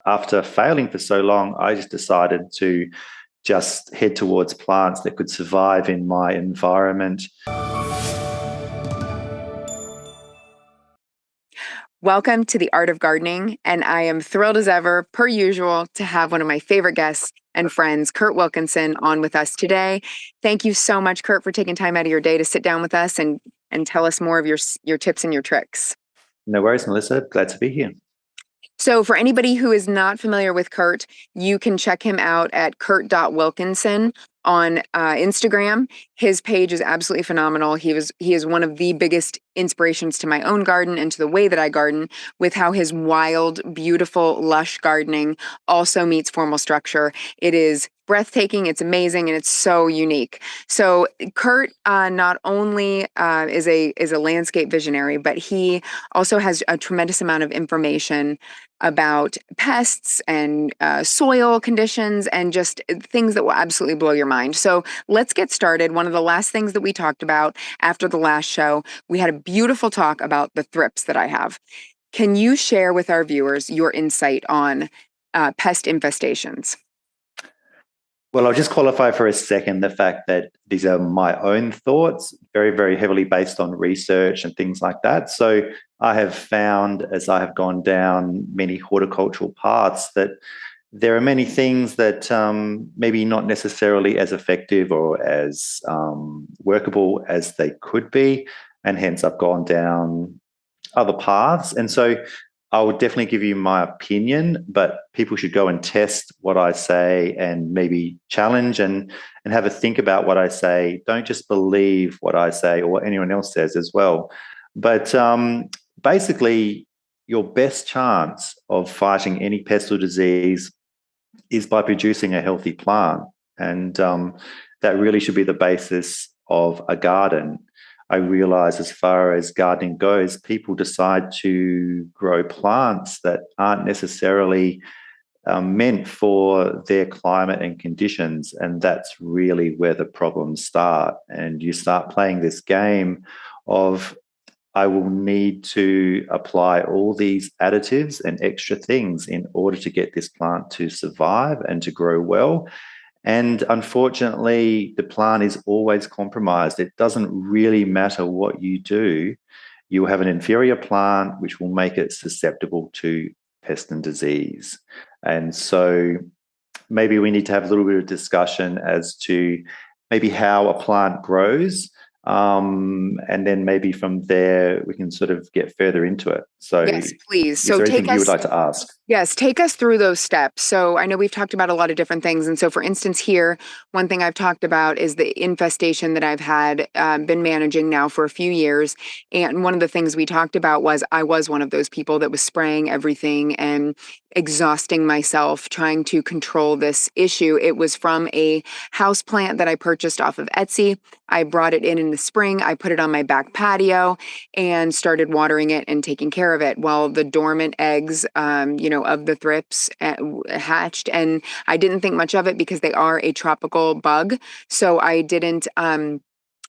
after failing for so long, I just decided to just head towards plants that could survive in my environment. Welcome to the Art of Gardening, and I am thrilled as ever, per usual, to have one of my favorite guests and friends, Kurt Wilkinson, on with us today. Thank you so much, Kurt, for taking time out of your day to sit down with us and tell us more of your tips and your tricks. No worries, Melissa. Glad to be here. So for anybody who is not familiar with Kurt, you can check him out at kurt.wilkinson on Instagram. His page is absolutely phenomenal. He is one of the biggest inspirations to my own garden and to the way that I garden, with how his wild, beautiful, lush gardening also meets formal structure. It is breathtaking, it's amazing, and it's so unique. So Kurt not only is a landscape visionary, but he also has a tremendous amount of information about pests and soil conditions and just things that will absolutely blow your mind. So let's get started. One of the last things that we talked about after the last show, we had a beautiful talk about the thrips that I have. Can you share with our viewers your insight on pest infestations? Well, I'll just qualify for a second the fact that these are my own thoughts, very, very heavily based on research and things like that. So I have found, as I have gone down many horticultural paths, that there are many things that maybe not necessarily as effective or as workable as they could be. And hence I've gone down other paths. And so I would definitely give you my opinion, but people should go and test what I say and maybe challenge and have a think about what I say. Don't just believe what I say or what anyone else says as well. But basically, your best chance of fighting any pest or disease is by producing a healthy plant. And that really should be the basis of a garden. I realize as far as gardening goes, people decide to grow plants that aren't necessarily meant for their climate and conditions. And that's really where the problems start. And you start playing this game of, I will need to apply all these additives and extra things in order to get this plant to survive and to grow well. And unfortunately, the plant is always compromised. It doesn't really matter what you do. You have an inferior plant, which will make it susceptible to pest and disease. And so maybe we need to have a little bit of discussion as to maybe how a plant grows. And then maybe from there, we can sort of get further into it. So yes, please. Is there anything you would like to ask? Yes, take us through those steps. So I know we've talked about a lot of different things. And so for instance, here, one thing I've talked about is the infestation that I've had been managing now for a few years. And one of the things we talked about was I was one of those people that was spraying everything and exhausting myself trying to control this issue. It was from a house plant that I purchased off of Etsy. I brought it in the spring. I put it on my back patio and started watering it and taking care of it while the dormant eggs, of the thrips hatched. And I didn't think much of it because they are a tropical bug. So I didn't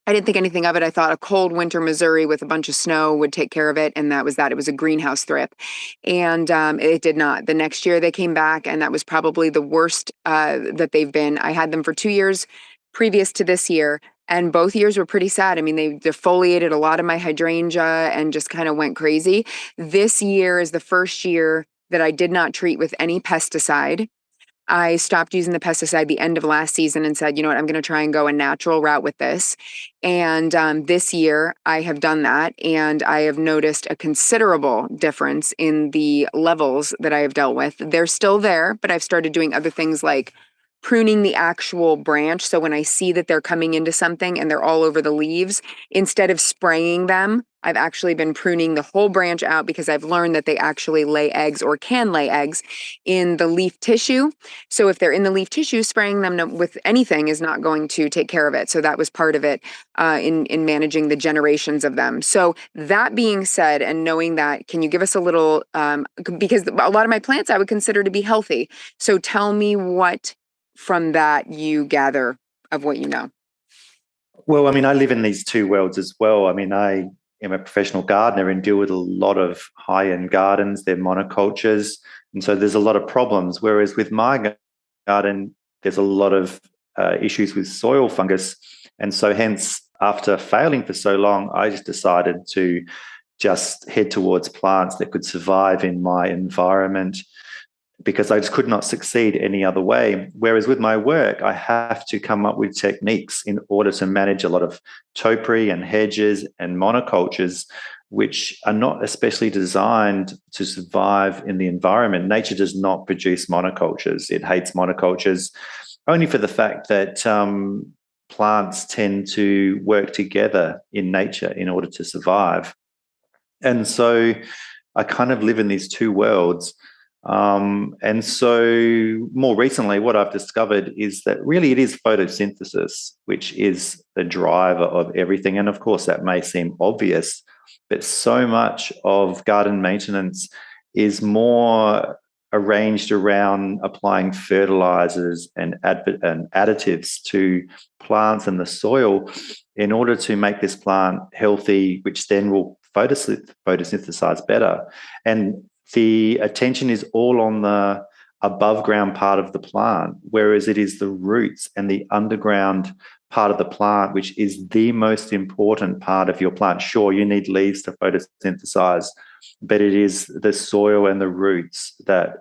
think anything of it. I thought a cold winter Missouri with a bunch of snow would take care of it. And that was that. It was a greenhouse thrip. And it did not. The next year they came back, and that was probably the worst that they've been. I had them for 2 years previous to this year. And both years were pretty sad. I mean, they defoliated a lot of my hydrangea and just kind of went crazy. This year is the first year that I did not treat with any pesticide. I stopped using the pesticide the end of last season and said, you know what, I'm going to try and go a natural route with this. And this year I have done that, and I have noticed a considerable difference in the levels that I have dealt with. They're still there, but I've started doing other things like pruning the actual branch. So when I see that they're coming into something and they're all over the leaves, instead of spraying them, I've actually been pruning the whole branch out because I've learned that they actually lay eggs or can lay eggs in the leaf tissue. So if they're in the leaf tissue, spraying them with anything is not going to take care of it. So that was part of it in managing the generations of them. So that being said, and knowing that, can you give us a little, because a lot of my plants I would consider to be healthy. So tell me what from that you gather of what you know. Well, I mean, I live in these two worlds as well. I mean, I am a professional gardener and deal with a lot of high-end gardens. They're monocultures. And so there's a lot of problems. Whereas with my garden, there's a lot of issues with soil fungus. And so hence, after failing for so long, I just decided to just head towards plants that could survive in my environment, because I just could not succeed any other way. Whereas with my work, I have to come up with techniques in order to manage a lot of topiary and hedges and monocultures, which are not especially designed to survive in the environment. Nature does not produce monocultures. It hates monocultures only for the fact that plants tend to work together in nature in order to survive. And so I kind of live in these two worlds. And so more recently, what I've discovered is that really it is photosynthesis, which is the driver of everything. And of course, that may seem obvious, but so much of garden maintenance is more arranged around applying fertilizers and additives to plants and the soil in order to make this plant healthy, which then will photosynthesize better. And the attention is all on the above ground part of the plant, whereas it is the roots and the underground part of the plant, which is the most important part of your plant. Sure, you need leaves to photosynthesize, but it is the soil and the roots that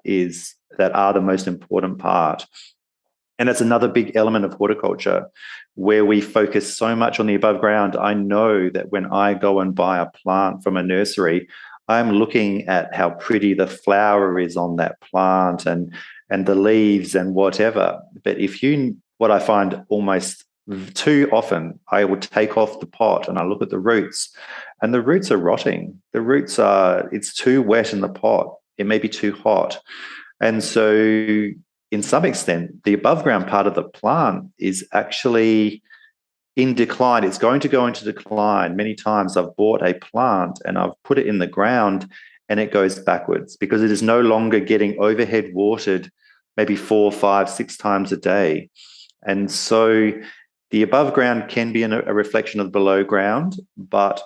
are the most important part. And that's another big element of horticulture, where we focus so much on the above ground. I know that when I go and buy a plant from a nursery, I'm looking at how pretty the flower is on that plant and the leaves and whatever. But what I find almost too often, I will take off the pot and I look at the roots, and the roots are rotting. It's too wet in the pot. It may be too hot. And so in some extent, the above ground part of the plant is actually in decline. It's going to go into decline. Many times I've bought a plant and I've put it in the ground and it goes backwards because it is no longer getting overhead watered maybe 4, 5, 6 times a day. And so the above ground can be a reflection of the below ground, but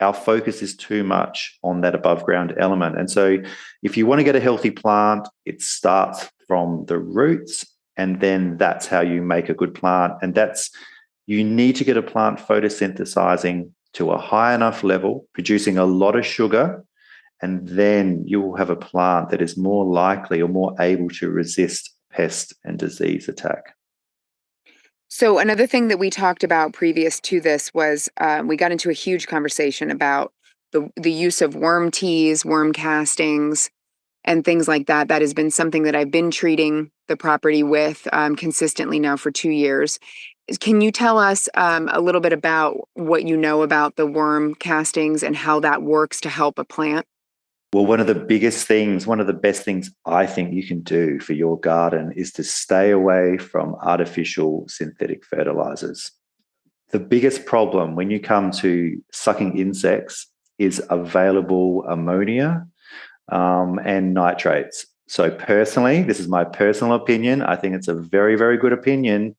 our focus is too much on that above ground element. And so if you want to get a healthy plant, it starts from the roots, and then that's how you make a good plant. And you need to get a plant photosynthesizing to a high enough level, producing a lot of sugar, and then you will have a plant that is more likely or more able to resist pest and disease attack. So another thing that we talked about previous to this was we got into a huge conversation about the use of worm teas, worm castings, and things like that. That has been something that I've been treating the property with consistently now for 2 years. Can you tell us a little bit about what you know about the worm castings and how that works to help a plant? Well, one of the best things I think you can do for your garden is to stay away from artificial synthetic fertilizers. The biggest problem when you come to sucking insects is available ammonia and nitrates. So personally, this is my personal opinion. I think it's a very, very good opinion.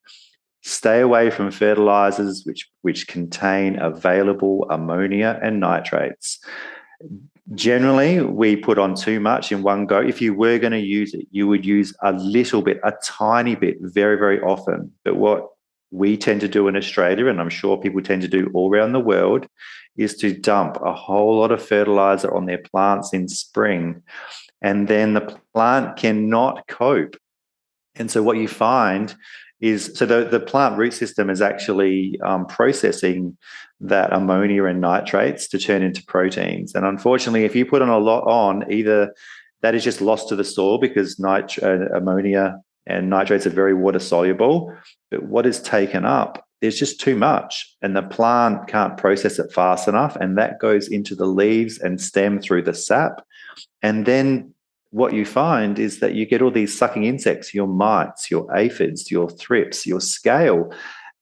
Stay away from fertilizers which contain available ammonia and nitrates. Generally, we put on too much in one go. If you were going to use it, you would use a little bit, a tiny bit, very, very often. But what we tend to do in Australia, and I'm sure people tend to do all around the world, is to dump a whole lot of fertilizer on their plants in spring, and then the plant cannot cope. And so what you find is, so the plant root system is actually processing that ammonia and nitrates to turn into proteins. And unfortunately, if you put on a lot on, either that is just lost to the soil because ammonia and nitrates are very water soluble, but what is taken up, there's just too much and the plant can't process it fast enough, and that goes into the leaves and stem through the sap. And then what you find is that you get all these sucking insects, your mites, your aphids, your thrips, your scale,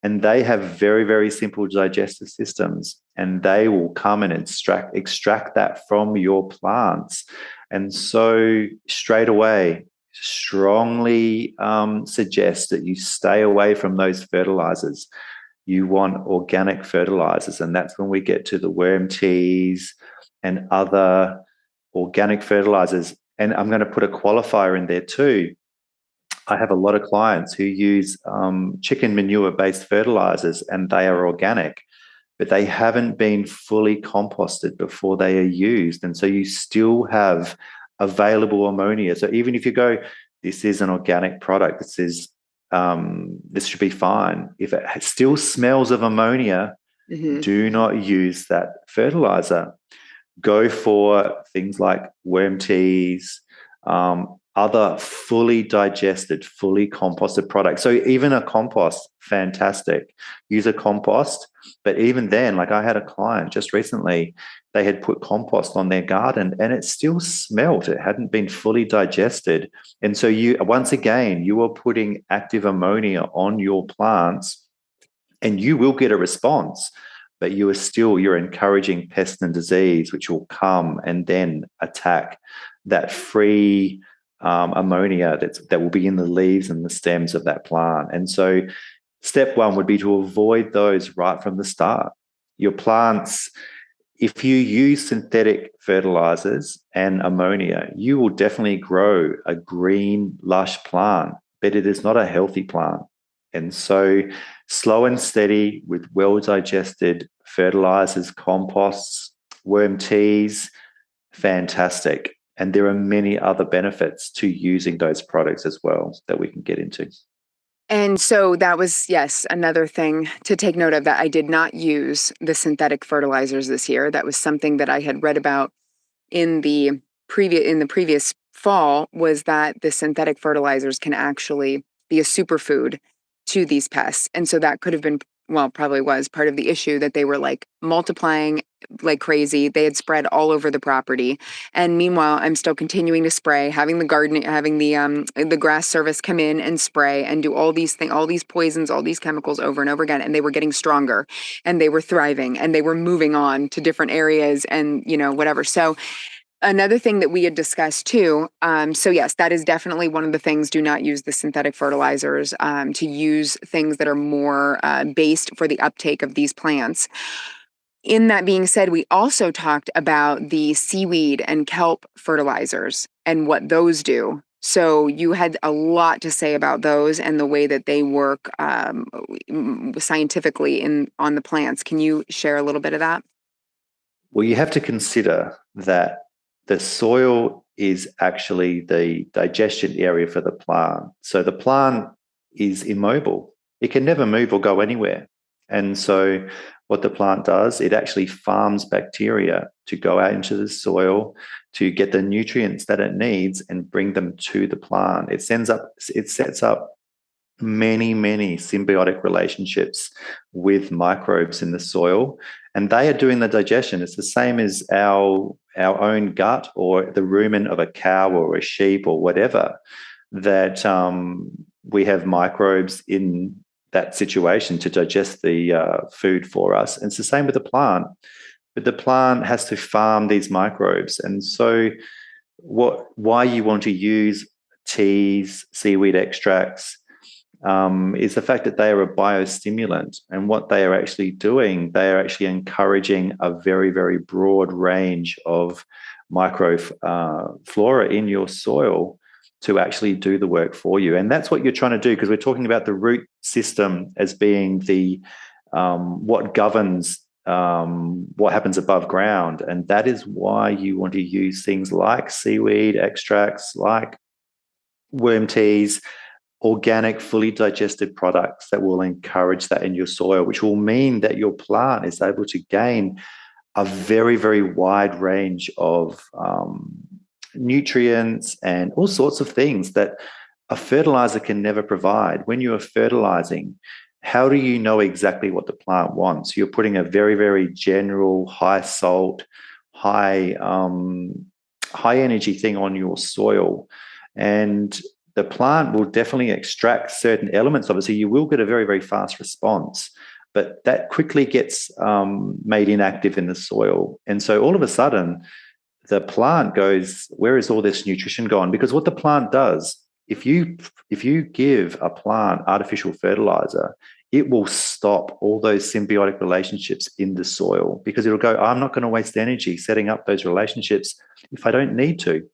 and they have very, very simple digestive systems, and they will come and extract that from your plants. And so straight away, strongly suggest that you stay away from those fertilizers. You want organic fertilizers, and that's when we get to the worm teas and other organic fertilizers. And I'm going to put a qualifier in there too. I have a lot of clients who use chicken manure-based fertilizers, and they are organic, but they haven't been fully composted before they are used. And so you still have available ammonia. So even if you go, this is an organic product, this should be fine. If it still smells of ammonia, do not use that fertilizer. Go for things like worm teas, other fully digested, fully composted products. So even a compost, fantastic. Use a compost. But even then, like I had a client just recently, they had put compost on their garden and it still smelt. It hadn't been fully digested. And so once again, you are putting active ammonia on your plants and you will get a response, but you're encouraging pest and disease, which will come and then attack that free ammonia that will be in the leaves and the stems of that plant. And so step one would be to avoid those right from the start. Your plants, if you use synthetic fertilizers and ammonia, you will definitely grow a green, lush plant, but it is not a healthy plant. And so slow and steady with well-digested fertilizers, composts, worm teas, fantastic. And there are many other benefits to using those products as well that we can get into. And so that was, yes, another thing to take note of, that I did not use the synthetic fertilizers this year. That was something that I had read about in the previous fall, was that the synthetic fertilizers can actually be a superfood to these pests. And so that could have been, well, probably was part of the issue, that they were like multiplying like crazy. They had spread all over the property. And meanwhile, I'm still continuing to spray, having the grass service come in and spray and do all these poisons, all these chemicals over and over again. And they were getting stronger and they were thriving and they were moving on to different areas and, whatever. So another thing that we had discussed too, so yes, that is definitely one of the things. Do not use the synthetic fertilizers, to use things that are more based for the uptake of these plants. In that being said, we also talked about the seaweed and kelp fertilizers and what those do. So you had a lot to say about those and the way that they work scientifically on the plants. Can you share a little bit of that? Well, you have to consider that the soil is actually the digestion area for the plant. So the plant is immobile. It can never move or go anywhere. And so what the plant does, it actually farms bacteria to go out into the soil to get the nutrients that it needs and bring them to the plant. It sets up many, many symbiotic relationships with microbes in the soil, and they are doing the digestion. It's the same as our own gut or the rumen of a cow or a sheep or whatever, that we have microbes in that situation to digest the food for us. And it's the same with the plant, but the plant has to farm these microbes. And so why you want to use teas, seaweed extracts, is the fact that they are a biostimulant. And what they are actually doing, they are actually encouraging a very, very broad range of microflora in your soil to actually do the work for you. And that's what you're trying to do, because we're talking about the root system as being the what governs what happens above ground. And that is why you want to use things like seaweed extracts, like worm teas, organic, fully digested products that will encourage that in your soil, which will mean that your plant is able to gain a very, very wide range of nutrients and all sorts of things that a fertilizer can never provide. When you are fertilizing, how do you know exactly what the plant wants? You're putting a very, very general, high salt, high energy thing on your soil, and the plant will definitely extract certain elements of it. So you will get a very, very fast response, but that quickly gets made inactive in the soil. And so all of a sudden, the plant goes, where is all this nutrition gone? Because what the plant does, if you give a plant artificial fertilizer, it will stop all those symbiotic relationships in the soil, because it'll go, I'm not going to waste energy setting up those relationships if I don't need to.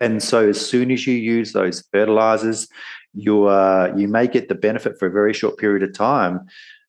And so as soon as you use those fertilizers, you may get the benefit for a very short period of time,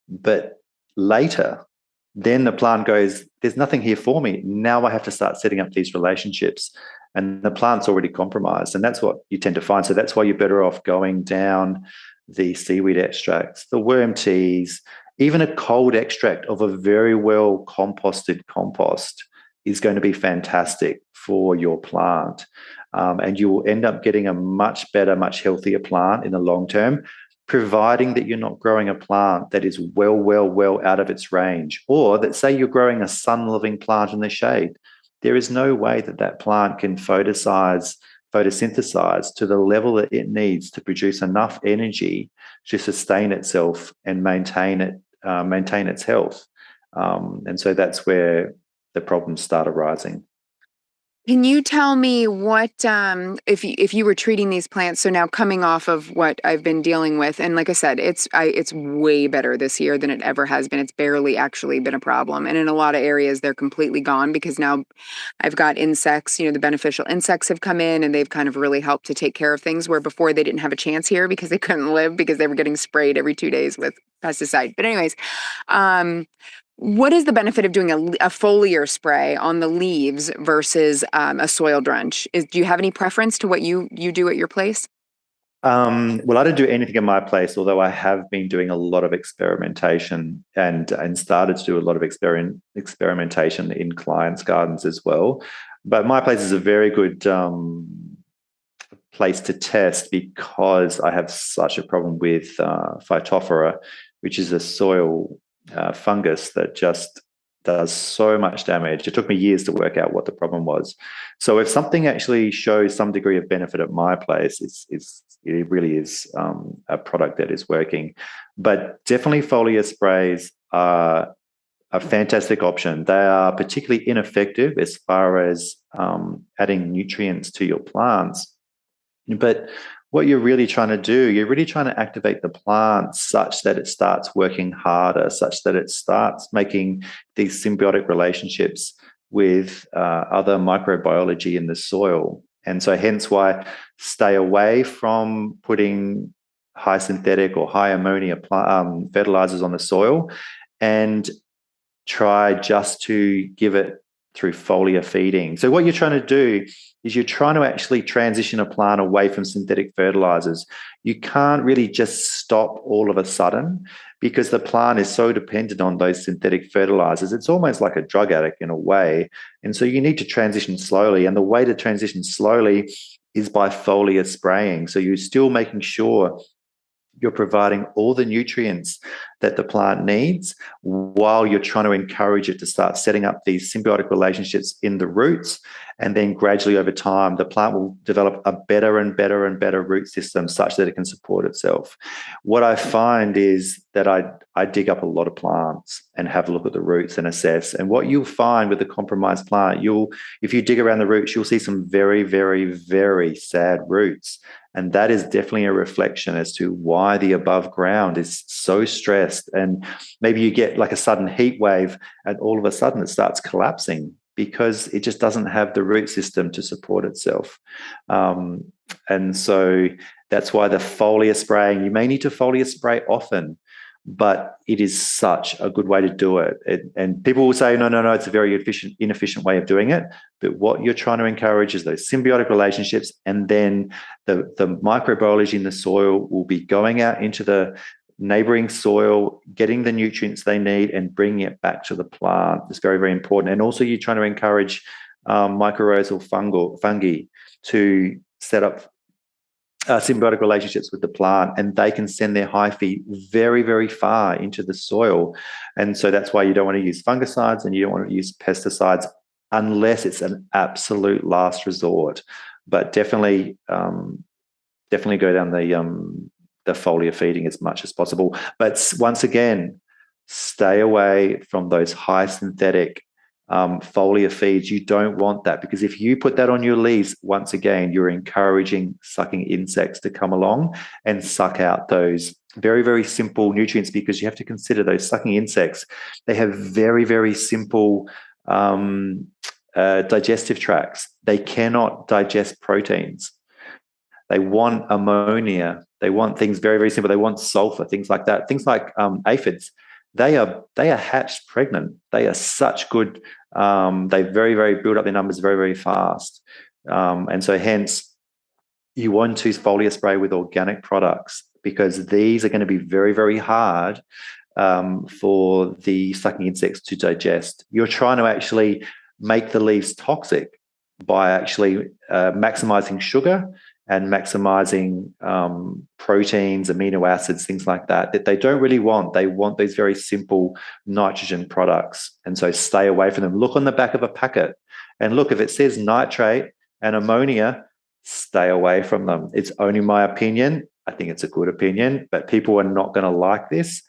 but later, then the plant goes, there's nothing here for me. Now I have to start setting up these relationships. And the plant's already compromised. And that's what you tend to find. So that's why you're better off going down the seaweed extracts, the worm teas, even a cold extract of a very well composted compost is going to be fantastic for your plant. And you will end up getting a much better, much healthier plant in the long term, providing that you're not growing a plant that is well out of its range, or that, say, you're growing a sun-loving plant in the shade. There is no way that that plant can photosynthesize to the level that it needs to produce enough energy to sustain itself and maintain its health. And so that's where the problems start arising. Can you tell me what, if you were treating these plants, so now coming off of what I've been dealing with, and like I said, it's way better this year than it ever has been. It's barely actually been a problem. And in a lot of areas, they're completely gone because now I've got insects, the beneficial insects have come in and they've kind of really helped to take care of things where before they didn't have a chance here because they couldn't live because they were getting sprayed every 2 days with pesticide. But anyways, what is the benefit of doing a foliar spray on the leaves versus a soil drench? Do you have any preference to what you do at your place? Well, I don't do anything in my place, although I have been doing a lot of experimentation and started to do a lot of experimentation in clients' gardens as well. But my place is a very good place to test because I have such a problem with Phytophthora, which is a soil fungus that just does so much damage. It took me years to work out what the problem was. So if something actually shows some degree of benefit at my place, it really is a product that is working. But definitely foliar sprays are a fantastic option. They are particularly ineffective as far as adding nutrients to your plants. But what you're really trying to do, you're really trying to activate the plant such that it starts working harder, such that it starts making these symbiotic relationships with other microbiology in the soil. And so hence why stay away from putting high synthetic or high ammonia fertilizers on the soil, and try just to give it through foliar feeding. So what you're trying to do is you're trying to actually transition a plant away from synthetic fertilizers. You can't really just stop all of a sudden because the plant is so dependent on those synthetic fertilizers. It's almost like a drug addict in a way. And so you need to transition slowly. And the way to transition slowly is by foliar spraying. So you're still making sure you're providing all the nutrients that the plant needs while you're trying to encourage it to start setting up these symbiotic relationships in the roots. And then gradually over time, the plant will develop a better and better and better root system such that it can support itself. What I find is that I dig up a lot of plants and have a look at the roots and assess. And what you'll find with a compromised plant, if you dig around the roots, you'll see some very, very, very sad roots. And that is definitely a reflection as to why the above ground is so stressed. And maybe you get like a sudden heat wave and all of a sudden it starts collapsing because it just doesn't have the root system to support itself. And so that's why the foliar spraying, you may need to foliar spray often, but it is such a good way to do it. And people will say, no, it's a very inefficient way of doing it. But what you're trying to encourage is those symbiotic relationships, and then the microbiology in the soil will be going out into the neighboring soil, getting the nutrients they need and bringing it back to the plant. It's very, very important. And also you're trying to encourage mycorrhizal fungi to set up symbiotic relationships with the plant, and they can send their hyphae very, very far into the soil. And so that's why you don't want to use fungicides and you don't want to use pesticides unless it's an absolute last resort. But definitely go down the foliar feeding as much as possible. But once again, stay away from those high synthetic foliar feeds. You don't want that, because if you put that on your leaves, once again, you're encouraging sucking insects to come along and suck out those very, very simple nutrients, because you have to consider those sucking insects. They have very, very simple digestive tracts. They cannot digest proteins. They want ammonia. They want things very, very simple. They want sulfur, things like that. Things like aphids. They are hatched pregnant. They are such good. They very, very build up their numbers very, very fast. And so hence you want to foliar spray with organic products, because these are going to be very, very hard for the sucking insects to digest. You're trying to actually make the leaves toxic by actually maximizing sugar and maximizing proteins, amino acids, things like that, that they don't really want. They want these very simple nitrogen products. And so stay away from them. Look on the back of a packet and look, if it says nitrate and ammonia, stay away from them. It's only my opinion. I think it's a good opinion, but people are not going to like this.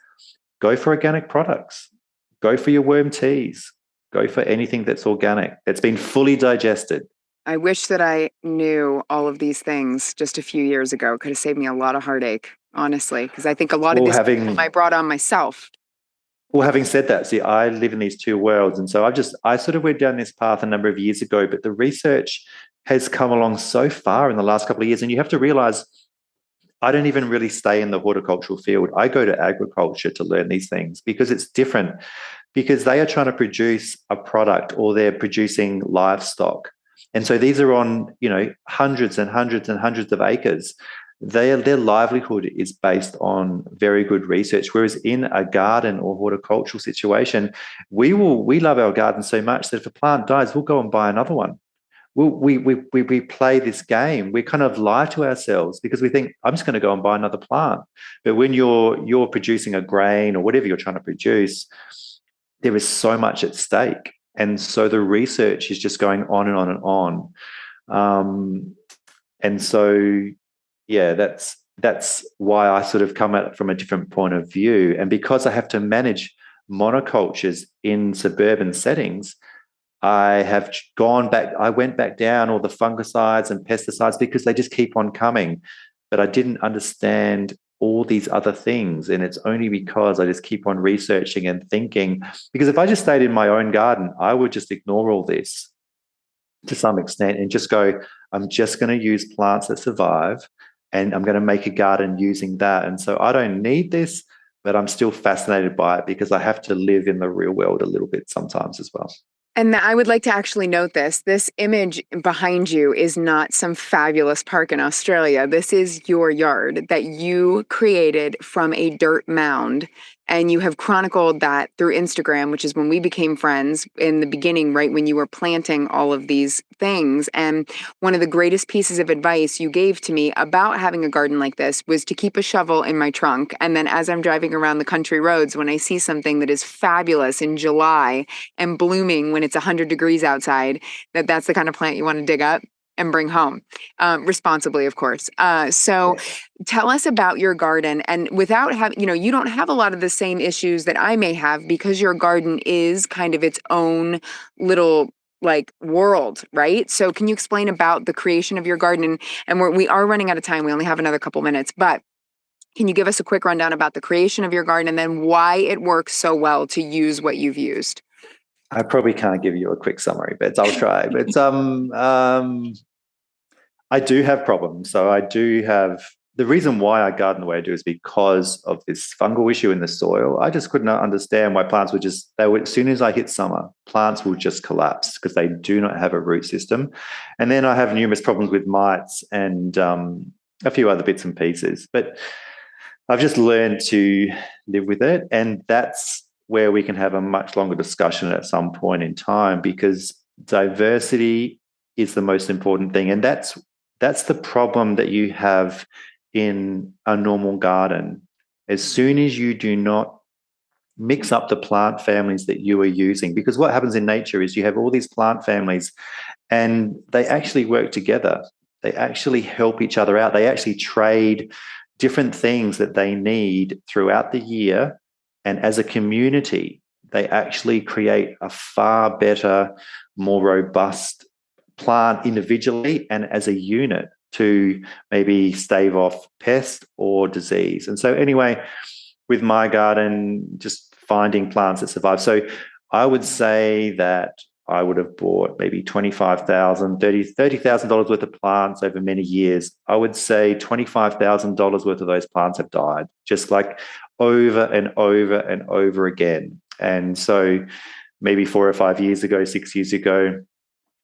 Go for organic products. Go for your worm teas. Go for anything that's organic, that's been fully digested. I wish that I knew all of these things just a few years ago. Could have saved me a lot of heartache, honestly, because I think a lot of this I brought on myself. Well, having said that, see, I live in these two worlds. And so I sort of went down this path a number of years ago, but the research has come along so far in the last couple of years. And you have to realize I don't even really stay in the horticultural field. I go to agriculture to learn these things, because it's different, because they are trying to produce a product, or they're producing livestock. And so these are on, hundreds and hundreds and hundreds of acres. Their livelihood is based on very good research. Whereas in a garden or horticultural situation, we love our garden so much that if a plant dies, we'll go and buy another one. We play this game. We kind of lie to ourselves because we think, I'm just going to go and buy another plant. But when you're producing a grain or whatever you're trying to produce, there is so much at stake. And so the research is just going on and on and on. And so, yeah, that's why I sort of come at it from a different point of view. And because I have to manage monocultures in suburban settings, I went back down all the fungicides and pesticides because they just keep on coming. But I didn't understand all these other things. And it's only because I just keep on researching and thinking, because if I just stayed in my own garden, I would just ignore all this to some extent and just go, I'm just going to use plants that survive, and I'm going to make a garden using that. And so I don't need this, but I'm still fascinated by it because I have to live in the real world a little bit sometimes as well. And I would like to actually note this. This image behind you is not some fabulous park in Australia. This is your yard that you created from a dirt mound. And you have chronicled that through Instagram, which is when we became friends in the beginning, right when you were planting all of these things. And one of the greatest pieces of advice you gave to me about having a garden like this was to keep a shovel in my trunk. And then as I'm driving around the country roads, when I see something that is fabulous in July and blooming when it's 100 degrees outside, that's the kind of plant you want to dig up and bring home, responsibly, of course. So tell us about your garden, and without having, you don't have a lot of the same issues that I may have because your garden is kind of its own little world, right? So can you explain about the creation of your garden? And we are running out of time. We only have another couple minutes, but can you give us a quick rundown about the creation of your garden and then why it works so well to use what you've used? I probably can't give you a quick summary, but I'll try. But I do have problems. So I do have, the reason why I garden the way I do is because of this fungal issue in the soil. I just could not understand why plants would as soon as I hit summer, plants will just collapse because they do not have a root system. And then I have numerous problems with mites and a few other bits and pieces. But I've just learned to live with it. And that's where we can have a much longer discussion at some point in time, because diversity is the most important thing. And that's the problem that you have in a normal garden. As soon as you do not mix up the plant families that you are using, because what happens in nature is you have all these plant families and they actually work together. They actually help each other out. They actually trade different things that they need throughout the year. And as a community, they actually create a far better, more robust plant individually and as a unit to maybe stave off pest or disease. And so anyway, with my garden, just finding plants that survive. So I would say that I would have bought maybe $25,000, $30,000 worth of plants over many years. I would say $25,000 worth of those plants have died, just like over and over and over again. And so maybe 4 or 5 years ago, 6 years ago,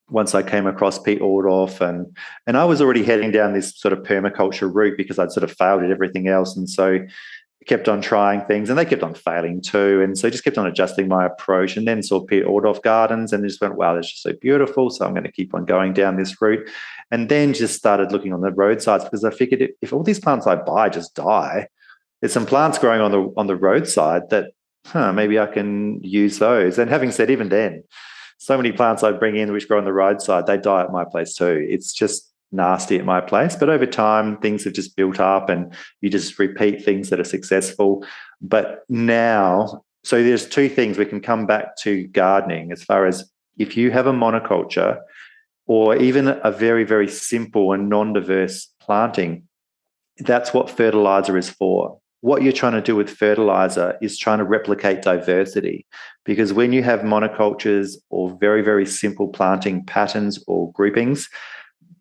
once I came across Pete Aldoff, and I was already heading down this sort of permaculture route because I'd sort of failed at everything else. And so kept on trying things, and they kept on failing too. And so just kept on adjusting my approach, and then saw Pete Aldoff gardens and just went, wow, that's just so beautiful. So I'm going to keep on going down this route. And then just started looking on the roadsides, because I figured if all these plants I buy just die, there's some plants growing on the roadside that, maybe I can use those. And having said, even then, so many plants I bring in which grow on the roadside, they die at my place too. It's just nasty at my place. But over time, things have just built up, and you just repeat things that are successful. But now, so there's two things. We can come back to gardening as far as if you have a monoculture or even a very, very simple and non-diverse planting, that's what fertilizer is for. What you're trying to do with fertilizer is trying to replicate diversity, because when you have monocultures or very, very simple planting patterns or groupings,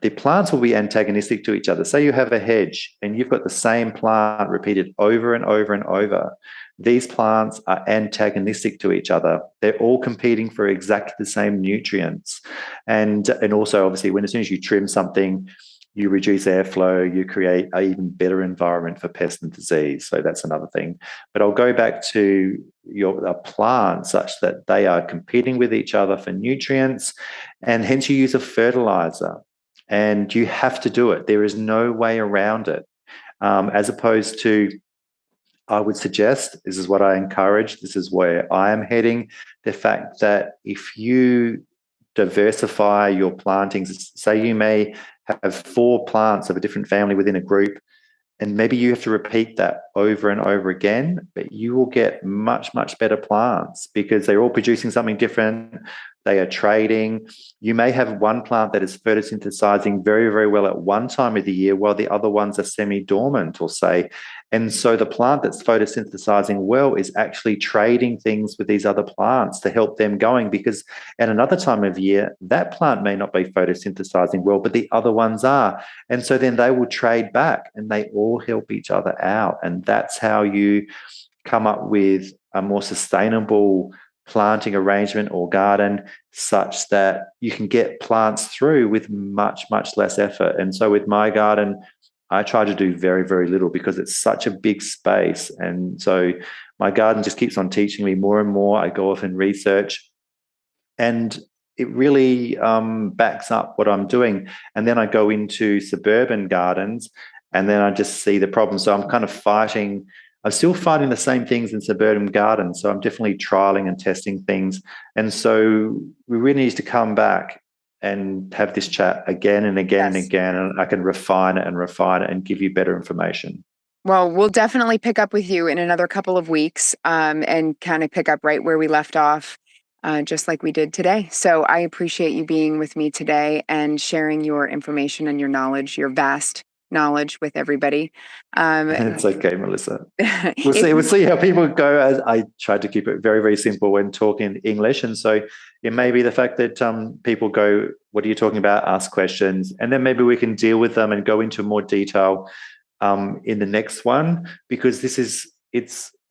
the plants will be antagonistic to each other. Say you have a hedge and you've got the same plant repeated over and over and over. These plants are antagonistic to each other. They're all competing for exactly the same nutrients. And also, obviously, as soon as you trim something, you reduce airflow, you create an even better environment for pest and disease. So that's another thing. But I'll go back to your plant such that they are competing with each other for nutrients, and hence you use a fertilizer. And you have to do it. There is no way around it. As opposed to, I would suggest, this is what I encourage, this is where I am heading, the fact that if you diversify your plantings, say you may have 4 plants of a different family within a group, and maybe you have to repeat that over and over again, but you will get much, much better plants because they're all producing something different. They are trading. You may have one plant that is photosynthesizing very, very well at one time of the year, while the other ones are semi-dormant, or say. And so the plant that's photosynthesizing well is actually trading things with these other plants to help them going, because at another time of year, that plant may not be photosynthesizing well, but the other ones are. And so then they will trade back, and they all help each other out. And that's how you come up with a more sustainable planting arrangement or garden, such that you can get plants through with much, much less effort. And so with my garden, I try to do very, very little because it's such a big space. And so my garden just keeps on teaching me more and more. I go off and research, and it really backs up what I'm doing. And then I go into suburban gardens, and then I just see the problem. So I'm still fighting the same things in suburban gardens. So I'm definitely trialing and testing things. And so we really need to come back and have this chat again and again and again, and I can refine it and give you better information. Well, we'll definitely pick up with you in another couple of weeks, and kind of pick up right where we left off, just like we did today. So I appreciate you being with me today and sharing your information and your knowledge, your vast knowledge with everybody. It's okay, Melissa. We'll see how people go. As I tried to keep it very, very simple when talking English. And so it may be the fact that people go, what are you talking about? Ask questions. And then maybe we can deal with them and go into more detail in the next one, because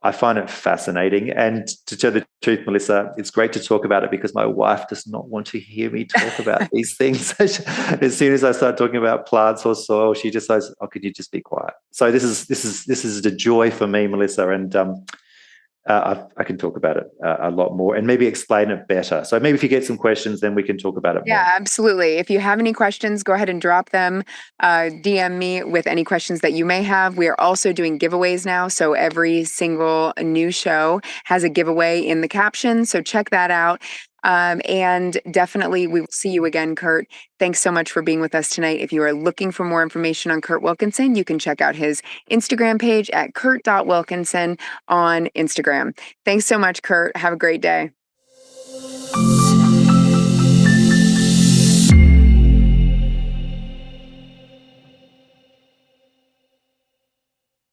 I find it fascinating. And to tell the truth, Melissa, it's great to talk about it because my wife does not want to hear me talk about these things. As soon as I start talking about plants or soil, she just says, "Oh, could you just be quiet?" So this is the joy for me, Melissa, and I can talk about it a lot more and maybe explain it better. So maybe if you get some questions, then we can talk about it more. Yeah, absolutely. If you have any questions, go ahead and drop them. DM me with any questions that you may have. We are also doing giveaways now. So every single new show has a giveaway in the caption. So check that out. And definitely we will see you again, Kurt. Thanks so much for being with us tonight. If you are looking for more information on Kurt Wilkinson, you can check out his Instagram page at kurt.wilkinson on Instagram. Thanks so much, Kurt. Have a great day.